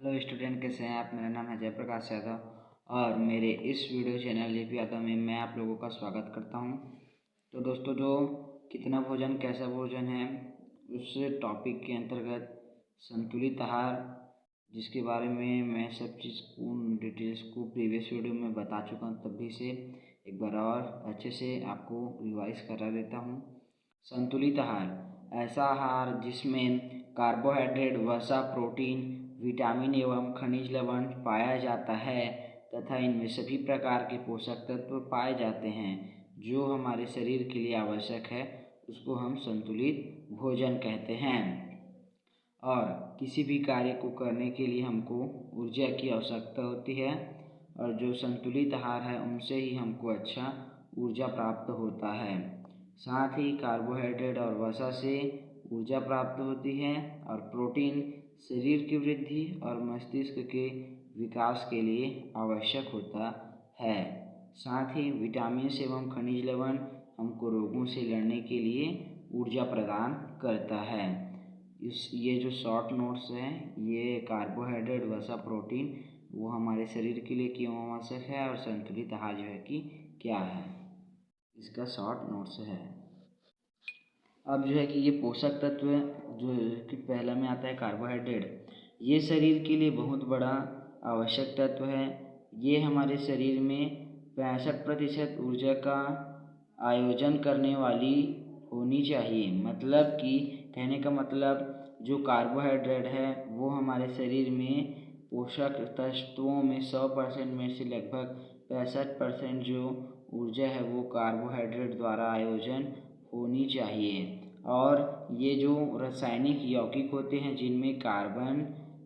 Hello student, कैसे हैं आप। मेरा नाम है जयप्रकाश यादव और मेरे इस वीडियो चैनल जेपी यादव में मैं आप लोगों का स्वागत करता हूं। तो दोस्तों, जो कितना भोजन कैसा भोजन है उस टॉपिक के अंतर्गत संतुलित आहार, जिसके बारे में मैं सब चीज़ को डिटेल्स को प्रीवियस वीडियो में बता चुका हूँ, तभी से एक बार और अच्छे से आपको रिवाइज करा देता हूँ। संतुलित आहार ऐसा आहार जिसमें कार्बोहाइड्रेट, वसा, प्रोटीन, विटामिन एवं खनिज लवण पाया जाता है तथा इनमें सभी प्रकार के पोषक तत्व पाए जाते हैं जो हमारे शरीर के लिए आवश्यक है, उसको हम संतुलित भोजन कहते हैं। और किसी भी कार्य को करने के लिए हमको ऊर्जा की आवश्यकता होती है और जो संतुलित आहार है उनसे ही हमको अच्छा ऊर्जा प्राप्त होता है। साथ ही कार्बोहाइड्रेट और वसा से ऊर्जा प्राप्त होती है और प्रोटीन शरीर की वृद्धि और मस्तिष्क के विकास के लिए आवश्यक होता है। साथ ही विटामिन एवं खनिज लवण हमको रोगों से लड़ने के लिए ऊर्जा प्रदान करता है। ये जो शॉर्ट नोट्स हैं, ये कार्बोहाइड्रेट, वसा, प्रोटीन वो हमारे शरीर के लिए क्यों आवश्यक है और संतुलित आहार जो है कि क्या है, इसका शॉर्ट नोट्स है। अब जो है कि ये पोषक तत्व जो कि पहला में आता है कार्बोहाइड्रेट, ये शरीर के लिए बहुत बड़ा आवश्यक तत्व है। ये हमारे शरीर में 65% ऊर्जा का आयोजन करने वाली होनी चाहिए। मतलब कि कहने का मतलब जो कार्बोहाइड्रेट है वो हमारे शरीर में पोषक तत्वों में 100% में से लगभग 65% जो ऊर्जा है वो कार्बोहाइड्रेट द्वारा आयोजन होनी चाहिए। और ये जो रासायनिक यौगिक होते हैं जिनमें कार्बन,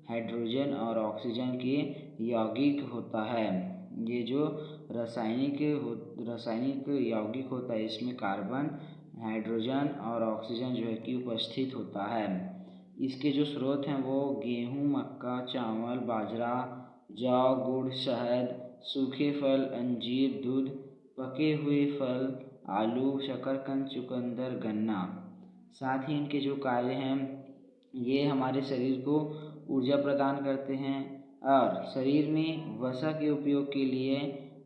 हाइड्रोजन और ऑक्सीजन के यौगिक होता है, ये जो रासायनिक यौगिक होता है इसमें कार्बन, हाइड्रोजन और ऑक्सीजन जो है कि उपस्थित होता है। इसके जो स्रोत हैं वो गेहूँ, मक्का, चावल, बाजरा, जौ, गुड़, शहद, सूखे फल, अंजीर, दूध, पके हुए फल, आलू, शकरकंद, चुकंदर, गन्ना। साथ ही इनके जो कार्य हैं ये हमारे शरीर को ऊर्जा प्रदान करते हैं और शरीर में वसा के उपयोग के लिए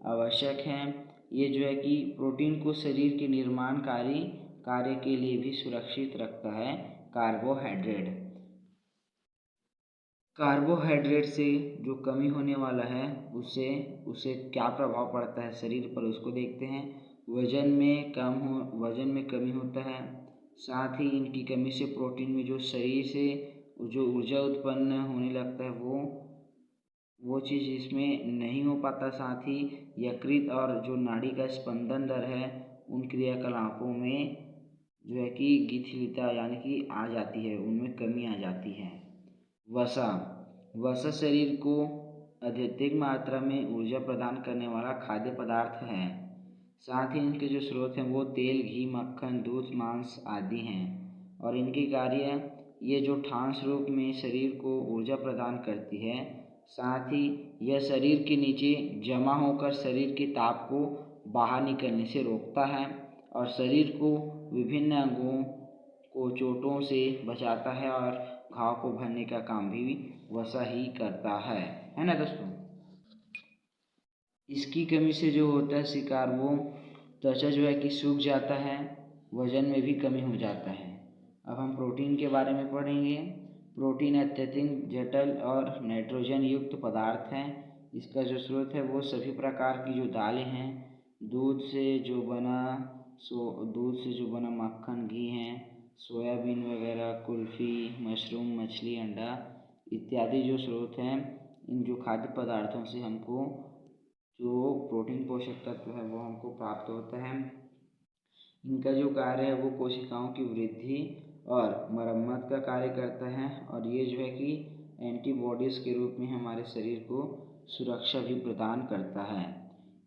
आवश्यक हैं। ये जो है कि प्रोटीन को शरीर के निर्माणकारी कार्य के लिए भी सुरक्षित रखता है। कार्बोहाइड्रेट से जो कमी होने वाला है उससे क्या प्रभाव पड़ता है शरीर पर, उसको देखते हैं। वजन में कमी होता है। साथ ही इनकी कमी से प्रोटीन में जो शरीर से जो ऊर्जा उत्पन्न होने लगता है वो चीज़ इसमें नहीं हो पाता। साथ ही यकृत और जो नाड़ी का स्पंदन दर है उन क्रियाकलापों में जो है कि शिथिलता यानी कि आ जाती है, उनमें कमी आ जाती है। वसा शरीर को अधिक मात्रा में ऊर्जा प्रदान करने वाला खाद्य पदार्थ है। साथ ही इनके जो स्रोत हैं वो तेल, घी, मक्खन, दूध, मांस आदि हैं और इनके कार्य ये जो ठोस रूप में शरीर को ऊर्जा प्रदान करती है। साथ ही यह शरीर के नीचे जमा होकर शरीर के ताप को बाहर निकलने से रोकता है और शरीर को विभिन्न अंगों को चोटों से बचाता है और घाव को भरने का काम भी वसा ही करता है ना दोस्तों। इसकी कमी से जो होता है शिकार, वो त्वचा जो है कि सूख जाता है, वजन में भी कमी हो जाता है। अब हम प्रोटीन के बारे में पढ़ेंगे। प्रोटीन अत्यधिक जटिल और नाइट्रोजन युक्त पदार्थ है। इसका जो स्रोत है वो सभी प्रकार की जो दालें हैं, दूध से जो बना मक्खन, घी है, सोयाबीन वगैरह, कुल्फ़ी, मशरूम, मछली, अंडा इत्यादि जो स्रोत हैं, इन जो खाद्य पदार्थों से हमको जो प्रोटीन पोषक तत्व है वो हमको प्राप्त होता है। इनका जो कार्य है वो कोशिकाओं की वृद्धि और मरम्मत का कार्य करता है और ये जो है कि एंटीबॉडीज़ के रूप में हमारे शरीर को सुरक्षा भी प्रदान करता है।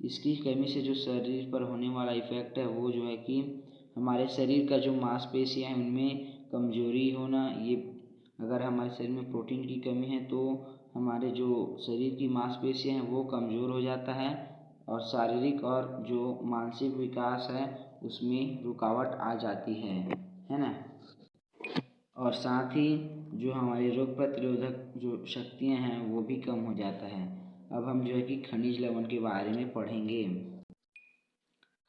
इसकी कमी से जो शरीर पर होने वाला इफ़ेक्ट है वो जो है कि हमारे शरीर का जो मांसपेशियाँ हैं उनमें कमजोरी होना। ये अगर हमारे शरीर में प्रोटीन की कमी है तो हमारे जो शरीर की मांसपेशियाँ हैं वो कमज़ोर हो जाता है और शारीरिक और जो मानसिक विकास है उसमें रुकावट आ जाती है ना। और साथ ही जो हमारी रोग प्रतिरोधक जो शक्तियाँ हैं वो भी कम हो जाता है। अब हम जो है कि खनिज लवण के बारे में पढ़ेंगे।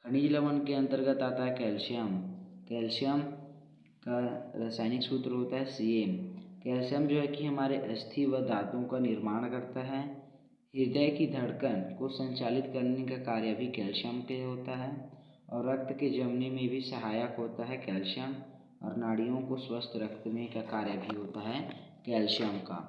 खनिज लवण के अंतर्गत आता है कैल्शियम। कैल्शियम का रासायनिक सूत्र होता है Ca। कैल्शियम जो है कि हमारे अस्थि व दांतों का निर्माण करता है। हृदय की धड़कन को संचालित करने का कार्य भी कैल्शियम के होता है और रक्त के जमने में भी सहायक होता है कैल्शियम, और नाड़ियों को स्वस्थ रखने का कार्य भी होता है कैल्शियम का।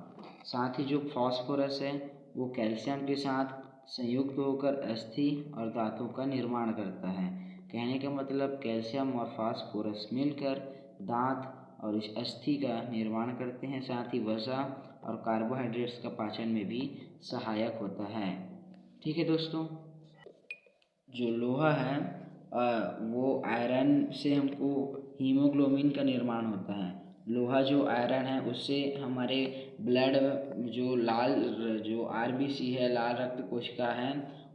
साथ ही जो फास्फोरस है वो कैल्शियम के साथ संयुक्त होकर अस्थि और धातु का निर्माण करता है। कहने का मतलब कैल्शियम और फास्फोरस मिलकर दांत और इस अस्थि का निर्माण करते हैं। साथ ही वसा और कार्बोहाइड्रेट्स का पाचन में भी सहायक होता है। ठीक है दोस्तों, जो लोहा है वो आयरन से हमको हीमोग्लोबिन का निर्माण होता है। लोहा जो आयरन है उससे हमारे ब्लड जो लाल जो RBC है, लाल रक्त कोशिका है,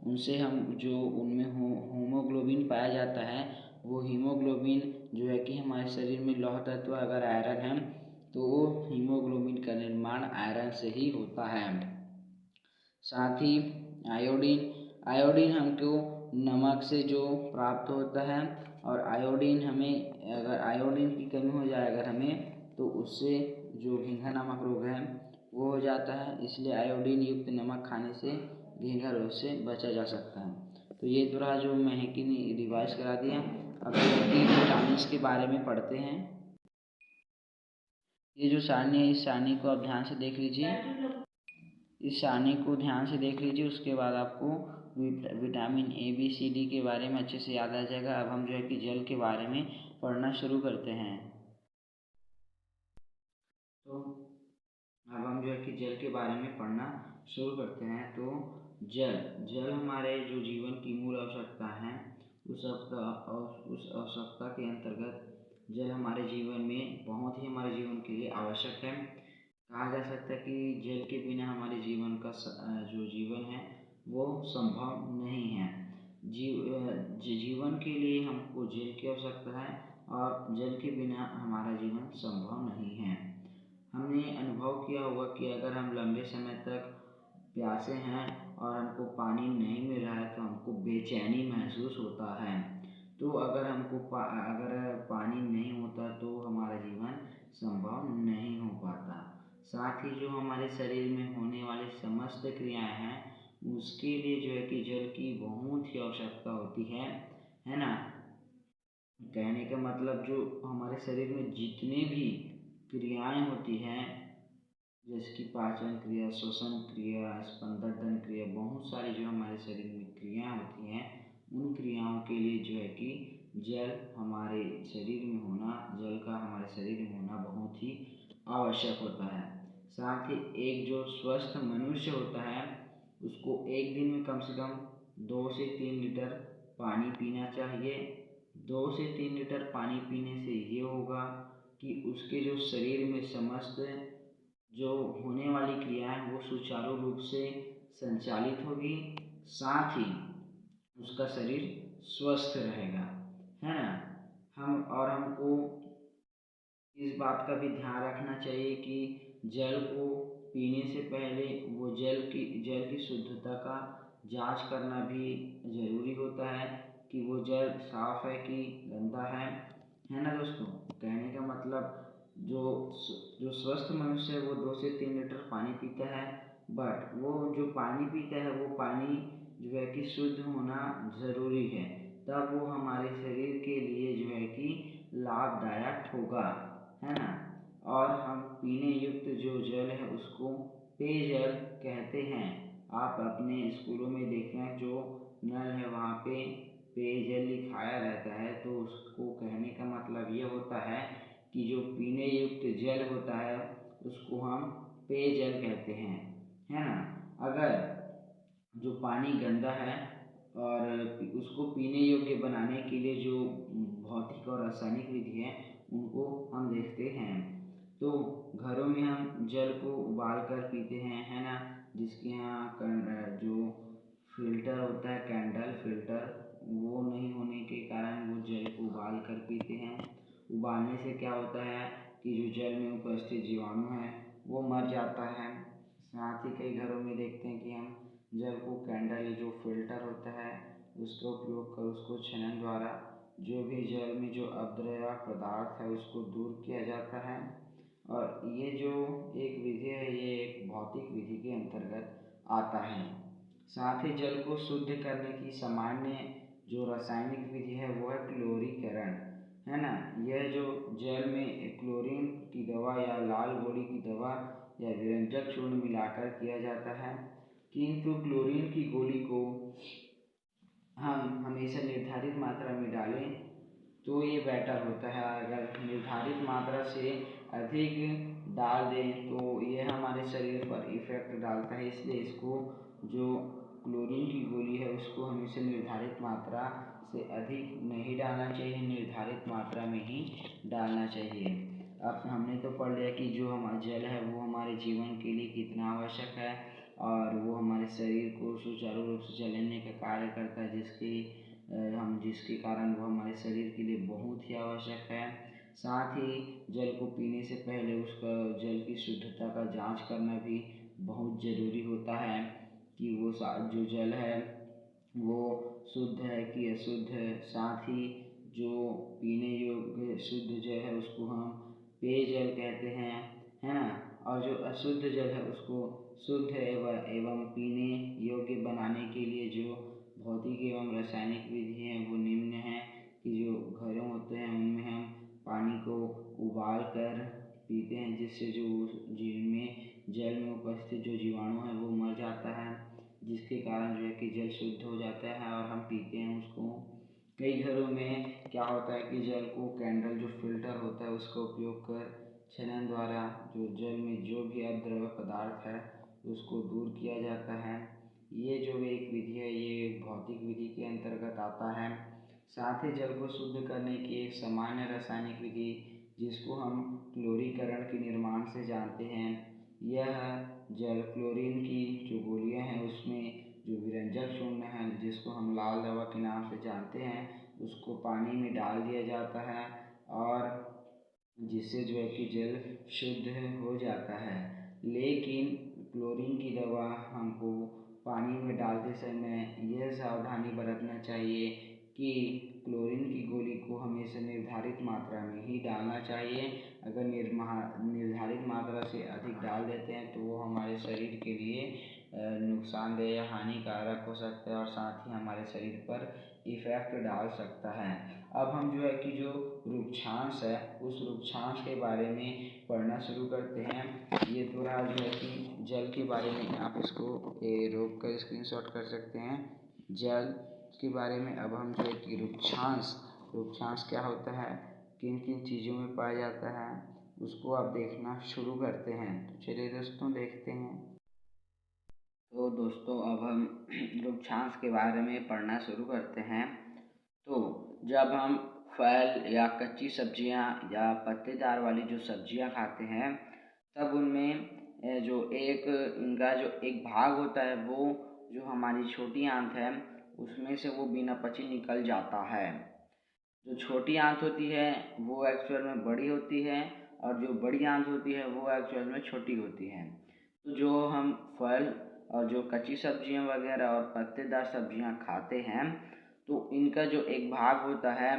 उनसे हम जो उनमें हीमोग्लोबिन पाया जाता है, वो हीमोग्लोबिन जो है कि हमारे शरीर में लौह तत्व अगर आयरन है तो वो हीमोग्लोबिन का निर्माण आयरन से ही होता है। साथ ही आयोडीन हमको नमक से जो प्राप्त होता है, और आयोडीन हमें अगर आयोडीन की कमी हो जाए अगर हमें तो उससे जो घिंघा नामक रोग है वो हो जाता है। इसलिए आयोडीन युक्त नमक खाने से घिंघा रोग से बचा जा सकता है। तो ये थोड़ा जो मैं कि रिवाइज करा दिया। अब विटामिन के बारे में पढ़ते हैं। ये जो सारणी है इस सारणी को आप ध्यान से देख लीजिए। इस सारणी को ध्यान से देख लीजिए, उसके बाद आपको vitamin A, B, C, D के बारे में अच्छे से याद आ जाएगा। अब हम जो है कि जल के बारे में पढ़ना शुरू करते हैं। तो अब हम जो है कि जल के बारे में पढ़ना शुरू करते हैं। तो जल हमारे जो जीवन की मूल आवश्यकता है, उस आवश्यकता के अंतर्गत जल हमारे जीवन में बहुत ही हमारे जीवन के लिए आवश्यक है। कहा जा सकता है कि जल के बिना हमारे जीवन का जो जीवन है वो संभव नहीं है। जीवन के लिए हमको जल की आवश्यकता है और जल के बिना हमारा जीवन संभव नहीं है। हमने अनुभव किया होगा कि अगर हम लंबे समय तक प्यासे हैं और हमको पानी नहीं मिल रहा है तो हमको बेचैनी महसूस होता है। तो अगर हमको अगर पानी नहीं होता तो हमारा जीवन संभव नहीं हो पाता। साथ ही जो हमारे शरीर में होने वाली समस्त क्रियाएं हैं उसके लिए जो है कि जल की बहुत ही आवश्यकता होती है ना। कहने का मतलब जो हमारे शरीर में जितने भी क्रियाएं होती हैं, जैसे कि पाचन क्रिया, श्वसन क्रिया, स्पंदन क्रिया, बहुत सारी जो हमारे शरीर में क्रियाएं होती हैं, उन क्रियाओं के लिए जो है कि जल हमारे शरीर में होना, जल का हमारे शरीर में होना बहुत ही आवश्यक होता है। साथ ही एक जो स्वस्थ मनुष्य होता है उसको एक दिन में कम से कम 2 से 3 लीटर पानी पीना चाहिए। 2 से 3 लीटर पानी पीने से ये होगा कि उसके जो शरीर में समस्त जो होने वाली क्रियाएं वो सुचारू रूप से संचालित होगी, साथ ही उसका शरीर स्वस्थ रहेगा, है ना। हमको इस बात का भी ध्यान रखना चाहिए कि जल को पीने से पहले वो जल की शुद्धता का जांच करना भी ज़रूरी होता है कि वो जल साफ़ है कि गंदा है ना दोस्तों। कहने का मतलब जो स्वस्थ मनुष्य है वो 2 से 3 लीटर पानी पीता है, बट वो जो पानी पीता है वो पानी जो है कि शुद्ध होना ज़रूरी है, तब वो हमारे शरीर के लिए जो है कि लाभदायक होगा, है ना। और हम पीने युक्त जो जल है उसको पेयजल कहते हैं। आप अपने स्कूलों में देखें जो नल है वहाँ पे पेयजल लिखाया रहता है, तो उसको कहने का मतलब ये होता है कि जो पीने युक्त जल होता है उसको हम पेयजल कहते हैं, है ना। अगर जो पानी गंदा है और उसको पीने योग्य बनाने के लिए जो भौतिक और रासायनिक विधि है उनको हम देखते हैं। तो घरों में हम जल को उबाल कर पीते हैं, है ना। जिसके यहाँ जो फिल्टर होता है, कैंडल फिल्टर, वो नहीं होने के कारण वो जल को उबाल कर पीते हैं। उबालने से क्या होता है कि जो जल में उपस्थित जीवाणु हैं वो मर जाता है। साथ ही कई घरों में देखते हैं कि हम जल को कैंडल जो फिल्टर होता है उसका उपयोग कर उसको छनन द्वारा जो भी जल में जो अद्रव्य पदार्थ है उसको दूर किया जाता है। और ये जो एक विधि है ये एक भौतिक विधि के अंतर्गत आता है। साथ ही जल को शुद्ध करने की सामान्य जो रासायनिक विधि है वो है क्लोरीकरण, है ना। यह जो जल में क्लोरीन की दवा या लाल गोली की दवा या विरंजक चूर्ण मिलाकर किया जाता है, किंतु क्लोरीन की गोली को हम हमेशा निर्धारित मात्रा में डालें तो ये बेटर होता है। अगर निर्धारित मात्रा से अधिक डाल दें तो ये हमारे शरीर पर इफ़ेक्ट डालता है, इसलिए इसको जो क्लोरीन की गोली है उसको हमेशा निर्धारित मात्रा से अधिक नहीं डालना चाहिए, निर्धारित मात्रा में ही डालना चाहिए। अब हमने तो पढ़ लिया कि जो हमारा जल है वो हमारे जीवन के लिए कितना आवश्यक है और वो हमारे शरीर को सुचारू रूप से चलाने का कार्य करता है, जिसके कारण वो हमारे शरीर के लिए बहुत ही आवश्यक है। साथ ही जल को पीने से पहले उसका जल की शुद्धता का जांच करना भी बहुत ज़रूरी होता है कि वो जो जल है वो शुद्ध है कि अशुद्ध है। साथ ही जो पीने योग्य शुद्ध जल है उसको हम पेयजल कहते हैं, है ना। और जो अशुद्ध जल है उसको शुद्ध एवं पीने योग्य बनाने के लिए जो भौतिक एवं रासायनिक विधि हैं वो निम्न है कि जो घरों होते हैं उनमें हम पानी को उबाल कर पीते हैं, जिससे जो जिनमें जल में उपस्थित जो जीवाणु है वो मर जाता है, जिसके कारण जो है कि जल शुद्ध हो जाता है और हम पीते हैं उसको। कई घरों में क्या होता है कि जल को कैंडल जो फिल्टर होता है उसका उपयोग कर छनन द्वारा जो जल में जो भी अद्रव्य पदार्थ है उसको दूर किया जाता है। ये जो एक विधि है ये भौतिक विधि के अंतर्गत आता है। साथ ही जल को शुद्ध करने की एक सामान्य रासायनिक विधि जिसको हम क्लोरीकरण के निर्माण से जानते हैं, यह जल क्लोरीन की जो गोलियां हैं उसमें जो विरंजक चूर्ण है जिसको हम लाल दवा के नाम से जानते हैं उसको पानी में डाल दिया जाता है और जिससे जो है कि जल शुद्ध हो जाता है। लेकिन क्लोरीन की दवा हमको पानी में डालते समय यह सावधानी बरतना चाहिए कि क्लोरीन की गोली को हमेशा निर्धारित मात्रा में ही डालना चाहिए। अगर निर्धारित मात्रा से अधिक डाल देते हैं तो वो हमारे शरीर के लिए नुकसानदेह या हानिकारक हो सकता है और साथ ही हमारे शरीर पर इफ़ेक्ट डाल सकता है। अब हम जो है कि जो रुक्षांश है उस रुक्षांश के बारे में पढ़ना शुरू करते हैं। ये थोड़ा जो है कि जल के बारे में आप इसको रोक कर स्क्रीनशॉट कर सकते हैं। जल के बारे में अब हम जो है कि रुक्षांश क्या होता है, किन किन चीज़ों में पाया जाता है उसको आप देखना शुरू करते हैं। तो चलिए दोस्तों देखते हैं। तो दोस्तों अब हम रुक्षांश के बारे में पढ़ना शुरू करते हैं। तो जब हम फल या कच्ची सब्जियां या पत्तेदार वाली जो सब्जियां खाते हैं तब उनमें जो इनका जो एक भाग होता है वो जो हमारी छोटी आंत है उसमें से वो बिना पचे निकल जाता है। जो छोटी आंत होती है वो एक्चुअल में बड़ी होती है और जो बड़ी आंत होती है वो एक्चुअल में छोटी होती है। तो जो हम फल और जो कच्ची सब्जियां वगैरह और पत्तेदार सब्जियां खाते हैं तो इनका जो एक भाग होता है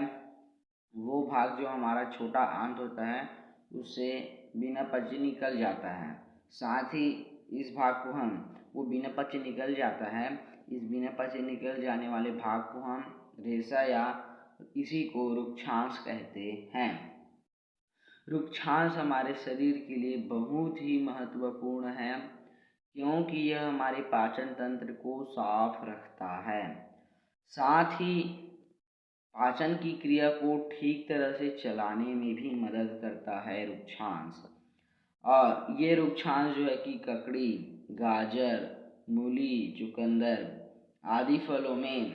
वो भाग जो हमारा छोटा आंत होता है उससे बिना पचे निकल जाता है। साथ ही इस भाग को हम वो बिना पचे निकल जाता है, इस बिना पचे निकल जाने वाले भाग को हम रेशा या इसी को रुक्षांश कहते हैं। रुक्षांश हमारे शरीर के लिए बहुत ही महत्वपूर्ण है क्योंकि यह हमारे पाचन तंत्र को साफ रखता है। साथ ही पाचन की क्रिया को ठीक तरह से चलाने में भी मदद करता है रुक्षांश। और ये रुक्षांश जो है कि ककड़ी, गाजर, मूली, चुकंदर आदि फलों में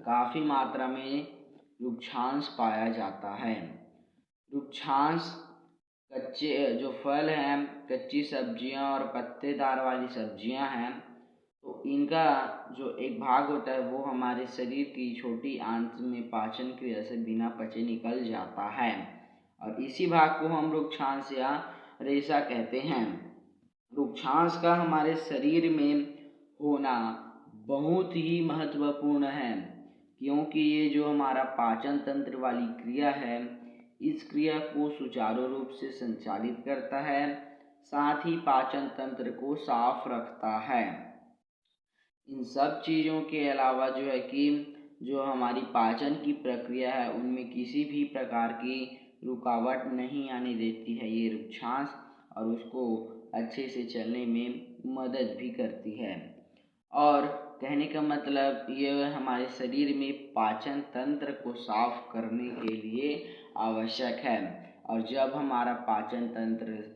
काफ़ी मात्रा में रुक्षांश पाया जाता है। रुक्षांश कच्चे जो फल हैं, कच्ची सब्जियां और पत्तेदार वाली सब्जियां हैं तो इनका जो एक भाग होता है वो हमारे शरीर की छोटी आंत में पाचन क्रिया से बिना पचे निकल जाता है। और इसी भाग को हम रुक्षांश या रेशा कहते हैं। रुक्षांश का हमारे शरीर में होना बहुत ही महत्वपूर्ण है, क्योंकि ये जो हमारा पाचन तंत्र वाली क्रिया है, इस क्रिया को सुचारू रूप से संचालित करता है, साथ ही पाचन तंत्र को साफ रखता है। इन सब चीज़ों के अलावा जो है कि जो हमारी पाचन की प्रक्रिया है उनमें किसी भी प्रकार की रुकावट नहीं आने देती है ये रुक्षांश, और उसको अच्छे से चलने में मदद भी करती है। और कहने का मतलब ये हमारे शरीर में पाचन तंत्र को साफ करने के लिए आवश्यक है। और जब हमारा पाचन तंत्र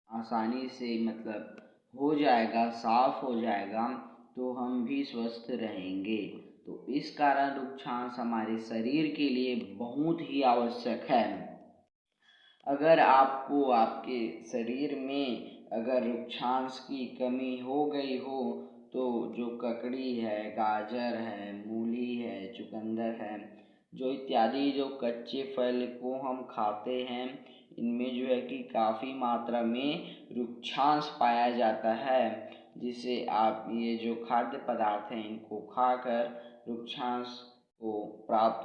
आसानी से मतलब हो जाएगा, साफ हो जाएगा, तो हम भी स्वस्थ रहेंगे। तो इस कारण रुक्षांश हमारे शरीर के लिए बहुत ही आवश्यक है। अगर आपको आपके शरीर में अगर रुक्षांश की कमी हो गई हो, तो जो ककड़ी है, गाजर है, मूली है, चुकंदर है, जो इत्यादि जो कच्चे फल को हम खाते हैं, इनमें जो है कि काफ़ी मात्रा में रुक्षांश पाया जाता है, जिससे आप ये जो खाद्य पदार्थ हैं इनको खाकर रुक्षांश को प्राप्त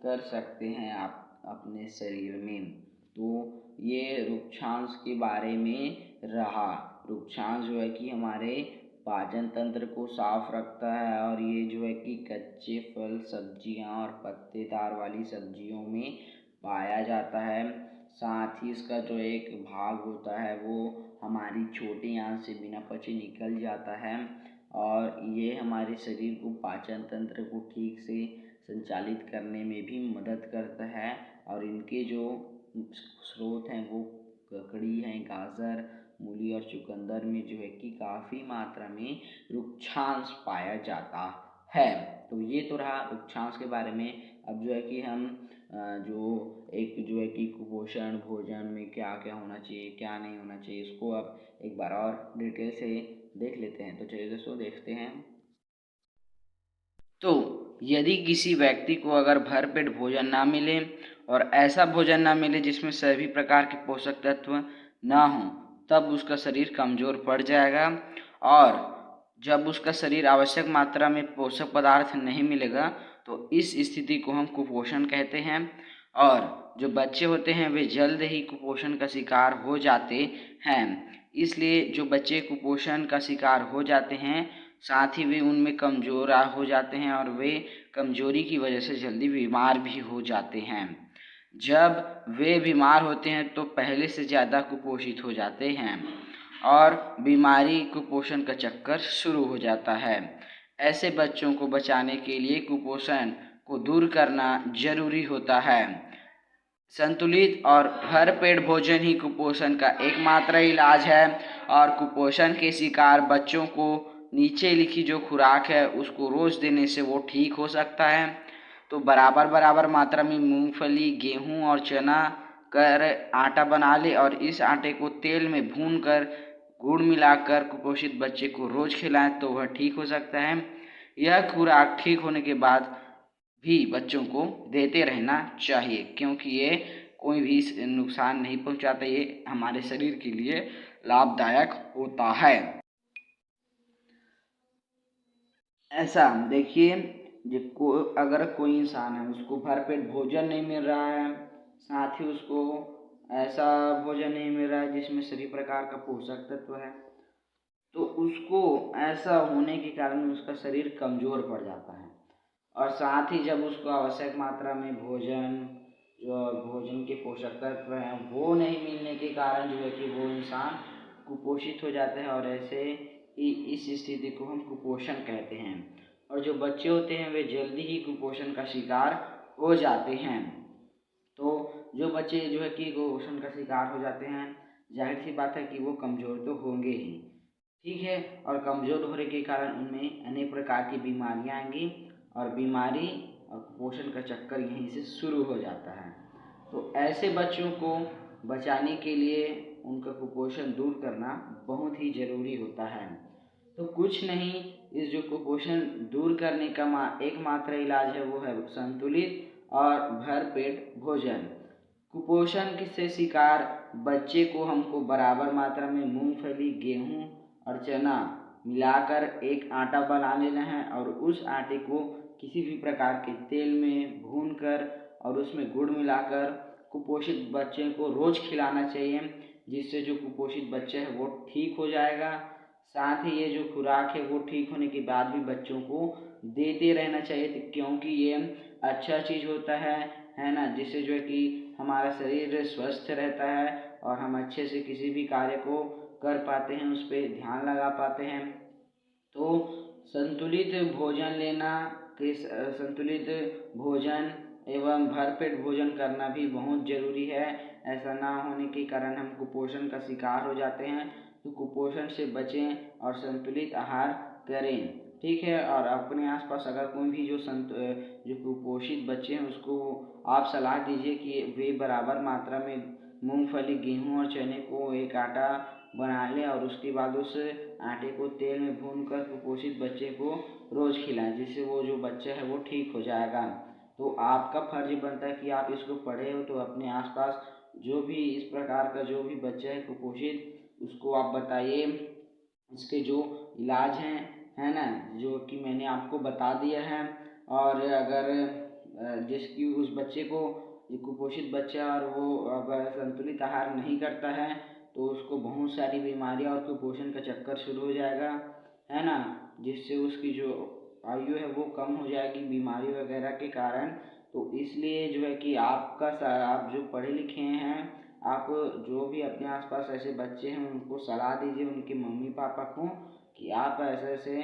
कर सकते हैं आप अपने शरीर में। तो ये रुक्षांश के बारे में रहा। रुक्षांश जो है कि हमारे पाचन तंत्र को साफ रखता है, और ये जो है कि कच्चे फल, सब्जियां और पत्तेदार वाली सब्जियों में पाया जाता है। साथ ही इसका जो एक भाग होता है वो हमारी छोटी आंत से बिना पचे निकल जाता है, और ये हमारे शरीर को पाचन तंत्र को ठीक से संचालित करने में भी मदद करता है। और इनके जो स्रोत हैं वो ककड़ी हैं, गाजर, मूली और चुकंदर में जो है कि काफ़ी मात्रा में रुक्षांश पाया जाता है। तो ये तो रहा रुक्षांश के बारे में। अब जो है कि हम जो एक जो है कि कुपोषण भोजन में क्या क्या होना चाहिए, क्या नहीं होना चाहिए, इसको अब एक बार और डिटेल से देख लेते हैं। तो चलिए दोस्तों देखते हैं। तो यदि किसी व्यक्ति को अगर भरपेट भोजन ना मिले, और ऐसा भोजन ना मिले जिसमें सभी प्रकार के पोषक तत्व ना हो, तब उसका शरीर कमज़ोर पड़ जाएगा। और जब उसका शरीर आवश्यक मात्रा में पोषक पदार्थ नहीं मिलेगा, तो इस स्थिति को हम कुपोषण कहते हैं। और जो बच्चे होते हैं वे जल्द ही कुपोषण का शिकार हो जाते हैं। इसलिए जो बच्चे कुपोषण का शिकार हो जाते हैं, साथ ही वे उनमें कमज़ोर हो जाते हैं, और वे कमज़ोरी की वजह से जल्दी बीमार भी हो जाते हैं। जब वे बीमार होते हैं तो पहले से ज़्यादा कुपोषित हो जाते हैं, और बीमारी कुपोषण का चक्कर शुरू हो जाता है। ऐसे बच्चों को बचाने के लिए कुपोषण को दूर करना जरूरी होता है। संतुलित और भरपेट भोजन ही कुपोषण का एकमात्र इलाज है, और कुपोषण के शिकार बच्चों को नीचे लिखी जो खुराक है उसको रोज़ देने से वो ठीक हो सकता है। तो बराबर मात्रा में मूंगफली, गेहूं और चना कर आटा बना ले, और इस आटे को तेल में भूनकर गुड़ मिलाकर कुपोषित बच्चे को रोज़ खिलाएं, तो वह ठीक हो सकता है। यह खुराक ठीक होने के बाद भी बच्चों को देते रहना चाहिए, क्योंकि ये कोई भी नुकसान नहीं पहुंचाता, ये हमारे शरीर के लिए लाभदायक होता है। ऐसा देखिए, अगर कोई इंसान है उसको भरपेट भोजन नहीं मिल रहा है, साथ ही उसको ऐसा भोजन नहीं मिल रहा है जिसमें सभी प्रकार का पोषक तत्व है, तो उसको ऐसा होने के कारण उसका शरीर कमज़ोर पड़ जाता है। और साथ ही जब उसको आवश्यक मात्रा में भोजन के पोषक तत्व हैं वो नहीं मिलने के कारण जो है कि वो इंसान कुपोषित हो जाता है, और ऐसे इस स्थिति को हम कुपोषण कहते हैं। और जो बच्चे होते हैं वे जल्दी ही कुपोषण का शिकार हो जाते हैं। तो जो बच्चे जो है कि कुपोषण का शिकार हो जाते हैं, जाहिर सी बात है कि वो कमज़ोर तो होंगे ही, ठीक है। और कमज़ोर होने के कारण उनमें अनेक प्रकार की बीमारियां आएंगी, और बीमारी और कुपोषण का चक्कर यहीं से शुरू हो जाता है। तो ऐसे बच्चों को बचाने के लिए उनका कुपोषण दूर करना बहुत ही ज़रूरी होता है। तो कुछ नहीं, इस जो कुपोषण दूर करने का एकमात्र इलाज है वो है संतुलित और भरपेट भोजन। कुपोषण से शिकार बच्चे को हमको बराबर मात्रा में मूंगफली, गेहूं और चना मिलाकर एक आटा बना लेना है और उस आटे को किसी भी प्रकार के तेल में भूनकर और उसमें गुड़ मिलाकर कुपोषित बच्चे को रोज़ खिलाना चाहिए, जिससे जो कुपोषित बच्चा है वो ठीक हो जाएगा। साथ ही ये जो खुराक है वो ठीक होने के बाद भी बच्चों को देते रहना चाहिए, क्योंकि ये अच्छा चीज़ होता है ना, जिससे जो है कि हमारा शरीर स्वस्थ रहता है और हम अच्छे से किसी भी कार्य को कर पाते हैं, उस पर ध्यान लगा पाते हैं। तो संतुलित भोजन लेना, संतुलित भोजन एवं भरपेट भोजन करना भी बहुत ज़रूरी है। ऐसा ना होने के कारण हम कुपोषण का शिकार हो जाते हैं। तो कुपोषण से बचें और संतुलित आहार करें, ठीक है। और अपने आसपास अगर कोई भी जो कुपोषित बच्चे हैं उसको आप सलाह दीजिए कि वे बराबर मात्रा में मूंगफली, गेहूं और चने को एक आटा बना लें और उसके बाद उस आटे को तेल में भूनकर कुपोषित बच्चे को रोज़ खिलाएं, जिससे वो जो बच्चा है वो ठीक हो जाएगा। तो आपका फर्ज बनता है कि आप इसको पढ़े हो तो अपने आसपास जो भी इस प्रकार का जो भी बच्चा है कुपोषित, उसको आप बताइए। इसके जो इलाज हैं, है ना, जो कि मैंने आपको बता दिया है। और अगर जिसकी उस बच्चे को, जो कुपोषित बच्चा और वो अगर संतुलित आहार नहीं करता है तो उसको बहुत सारी बीमारियां और कुपोषण का चक्कर शुरू हो जाएगा, है ना, जिससे उसकी जो आयु है वो कम हो जाएगी बीमारी वगैरह के कारण। तो इसलिए जो है कि आप जो पढ़े लिखे हैं, आप जो भी अपने आसपास ऐसे बच्चे हैं उनको सलाह दीजिए, उनके मम्मी पापा को, कि आप ऐसे ऐसे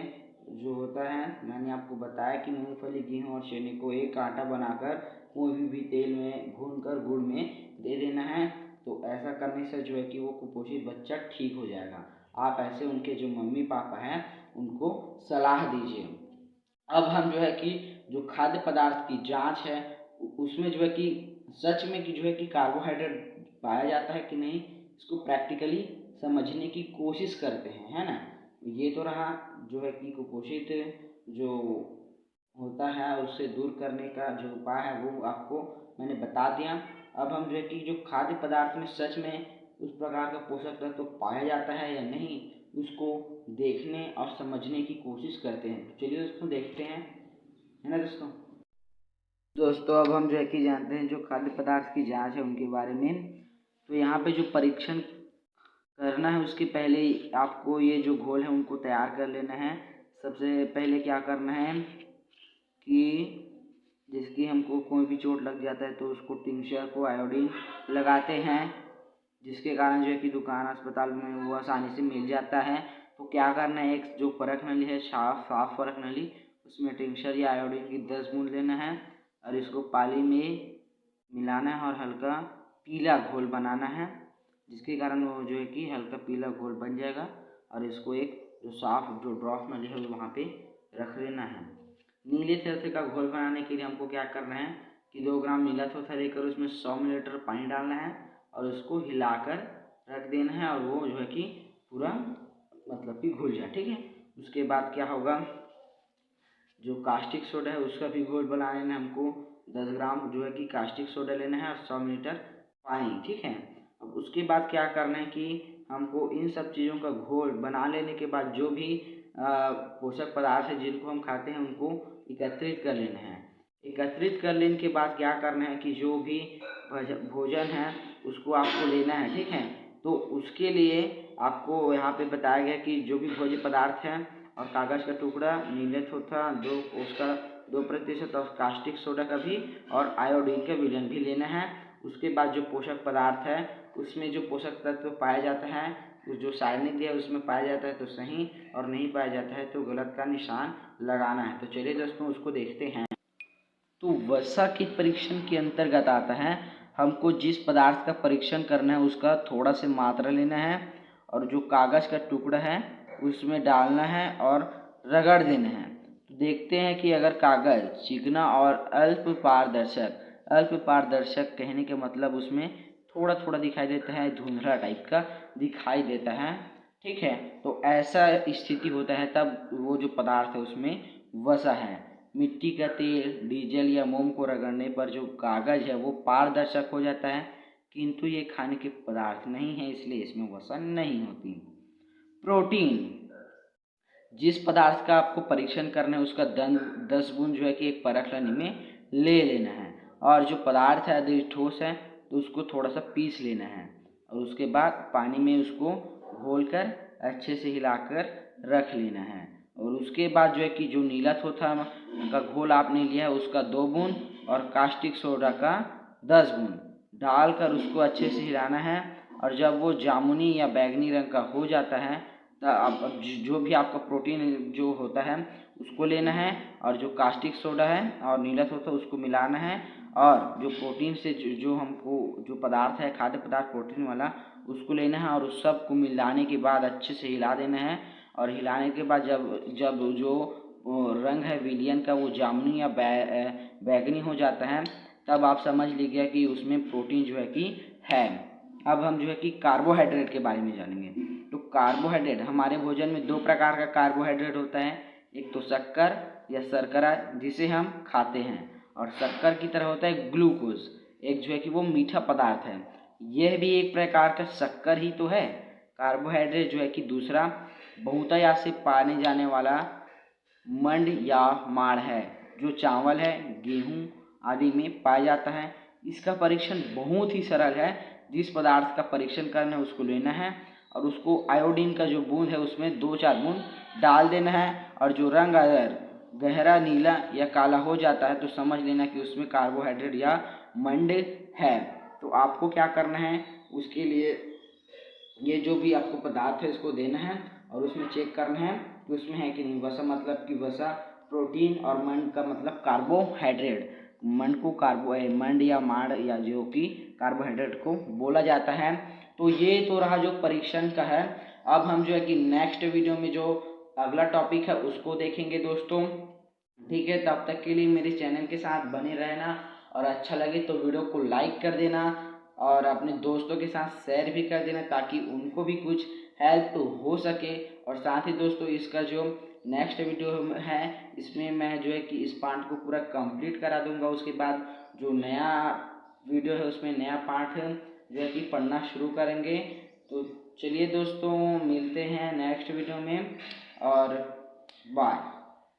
जो होता है, मैंने आपको बताया कि मूंगफली, गेहूं और चने को एक आटा बनाकर कोई भी तेल में भूनकर गुड़ में दे देना है। तो ऐसा करने से जो है कि वो कुपोषित बच्चा ठीक हो जाएगा। आप ऐसे उनके जो मम्मी पापा हैं उनको सलाह दीजिए। अब हम जो है कि जो खाद्य पदार्थ की जांच है उसमें जो है कि सच में कि जो है कि कार्बोहाइड्रेट पाया जाता है कि नहीं, इसको प्रैक्टिकली समझने की कोशिश करते हैं, है ना। ये तो रहा जो है कि कुपोषित जो होता है उससे दूर करने का जो उपाय है वो आपको मैंने बता दिया। अब हम जो है कि जो खाद्य पदार्थ में सच में उस प्रकार का पोषक तत्व तो पाया जाता है या नहीं, उसको देखने और समझने की कोशिश करते हैं। तो चलिए दोस्तों देखते हैं, है ना दोस्तों अब हम जो है कि जानते हैं जो खाद्य पदार्थ की जांच है उनके बारे में। तो यहाँ पे जो परीक्षण करना है उसके पहले आपको ये जो घोल है उनको तैयार कर लेना है। सबसे पहले क्या करना है कि जिसकी हमको कोई भी चोट लग जाता है तो उसको टिंचर को आयोडीन लगाते हैं, जिसके कारण जो है कि दुकान अस्पताल में वो आसानी से मिल जाता है। तो क्या करना है, एक जो परख नली है, साफ परख नली, उसमें टिंचर या आयोडीन की 10 बूंद लेना है और इसको पानी में मिलाना है और हल्का पीला घोल बनाना है, जिसके कारण वो जो है कि हल्का पीला घोल बन जाएगा। और इसको एक जो साफ जो ड्रॉप नली है वहाँ पे रख लेना है। नीले थोथे का घोल बनाने के लिए हमको क्या करना है कि 2 ग्राम नीला थोथा लेकर उसमें 100 मिलीलीटर पानी डालना है और उसको हिलाकर रख देना है और वो जो है कि पूरा मतलब कि घुल जाए, ठीक है। उसके बाद क्या होगा, जो कास्टिक सोडा है उसका भी घोल बना लेना है हमको। 10 ग्राम जो है कि कास्टिक सोडा लेना है और 100 मिलीलीटर पानी, ठीक है। अब उसके बाद क्या करना है कि हमको इन सब चीज़ों का घोल बना लेने के बाद जो भी पोषक पदार्थ है जिनको हम खाते हैं उनको एकत्रित कर लेना है। एकत्रित कर लेने के बाद क्या करना है कि जो भी भोजन है उसको आपको लेना है, ठीक है। तो उसके लिए आपको यहाँ पे बताया गया कि जो भी भोज्य पदार्थ है और कागज़ का टुकड़ा, नीले थोथा उसका 2% और कास्टिक सोडा का भी और आयोडीन का विलयन भी लेना है। उसके बाद जो पोषक पदार्थ है उसमें जो पोषक तत्व पाया जाता है, जो सारणी दिया है उसमें पाया जाता है तो सही और नहीं पाया जाता है तो गलत का निशान लगाना है। तो चलिए दोस्तों उसको देखते हैं। तो वसा के परीक्षण के अंतर्गत आता है हमको जिस पदार्थ का परीक्षण करना है उसका थोड़ा से मात्रा लेना है और जो कागज़ का टुकड़ा है उसमें डालना है और रगड़ देना है। तो देखते हैं कि अगर कागज़ चिकना और अल्प पारदर्शक कहने के मतलब उसमें थोड़ा थोड़ा दिखाई देता है, धुंधला टाइप का दिखाई देता है, ठीक है। तो ऐसा स्थिति होता है तब वो जो पदार्थ है उसमें वसा है। मिट्टी का तेल, डीजल या मोम को रगड़ने पर जो कागज है वो पारदर्शक हो जाता है, किंतु ये खाने के पदार्थ नहीं है, इसलिए इसमें वसा नहीं होती। प्रोटीन, जिस पदार्थ का आपको परीक्षण करना है उसका 10 बूंद जो है कि एक परख लेने में ले लेना है, और जो पदार्थ है यदि ठोस है तो उसको थोड़ा सा पीस लेना है, और उसके बाद पानी में उसको घोलकर अच्छे से हिलाकर रख लेना है। और उसके बाद जो है कि जो नीला थोथा का घोल आपने लिया है उसका 2 बूंद और कास्टिक सोडा का 10 बूंद डालकर उसको अच्छे से हिलाना है। और जब वो जामुनी या बैंगनी रंग का हो जाता है तो अब जो भी आपका प्रोटीन जो होता है उसको लेना है, और जो कास्टिक सोडा है और नीला थोथा उसको मिलाना है, और जो प्रोटीन से जो हमको जो पदार्थ है खाद्य पदार्थ प्रोटीन वाला उसको लेना है, और उस सब को मिलाने के बाद अच्छे से हिला देना है। और हिलाने के बाद जब जब जो रंग है विलियन का वो जामुनी या बैंगनी हो जाता है तब आप समझ लीजिए कि उसमें प्रोटीन जो है कि है। अब हम जो है कि कार्बोहाइड्रेट के बारे में जानेंगे। तो कार्बोहाइड्रेट, हमारे भोजन में 2 प्रकार का कार्बोहाइड्रेट होता है, एक तो शक्कर या शर्करा जिसे हम खाते हैं, और शक्कर की तरह होता है ग्लूकोज, एक जो है कि वो मीठा पदार्थ है। यह भी एक प्रकार का शक्कर ही तो है। कार्बोहाइड्रेट जो है कि दूसरा बहुतायत से पाने जाने वाला मंड या माड़ है, जो चावल है, गेहूँ आदि में पाया जाता है। इसका परीक्षण बहुत ही सरल है। जिस पदार्थ का परीक्षण करना है उसको लेना है, और उसको आयोडीन का जो बूंद है उसमें 2-4 बूंद डाल देना है, और जो रंग अगर गहरा नीला या काला हो जाता है तो समझ लेना कि उसमें कार्बोहाइड्रेट या मंड है। तो आपको क्या करना है, उसके लिए ये जो भी आपको पदार्थ है इसको देना है, और उसमें चेक करना है कि उसमें है कि नहीं। वसा मतलब कि वसा प्रोटीन, और मंड का मतलब कार्बोहाइड्रेट। मंड को मंड या माड़ या जो कि कार्बोहाइड्रेट को बोला जाता है। तो ये तो रहा जो परीक्षण का है। अब हम जो है कि नेक्स्ट वीडियो में जो अगला टॉपिक है उसको देखेंगे दोस्तों। ठीक है, तब तक के लिए मेरे चैनल के साथ बने रहना, और अच्छा लगे तो वीडियो को लाइक कर देना, और अपने दोस्तों के साथ शेयर भी कर देना ताकि उनको भी कुछ हेल्प तो हो सके। और साथ ही दोस्तों इसका जो नेक्स्ट वीडियो है इसमें मैं जो है कि इस पार्ट को पूरा कंप्लीट करा दूंगा। उसके बाद जो नया वीडियो है उसमें नया पार्ट जो है कि पढ़ना शुरू करेंगे। तो चलिए दोस्तों, मिलते हैं नेक्स्ट वीडियो में, और बाय।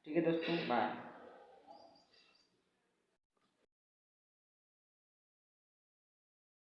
ठीक है दोस्तों, बाय।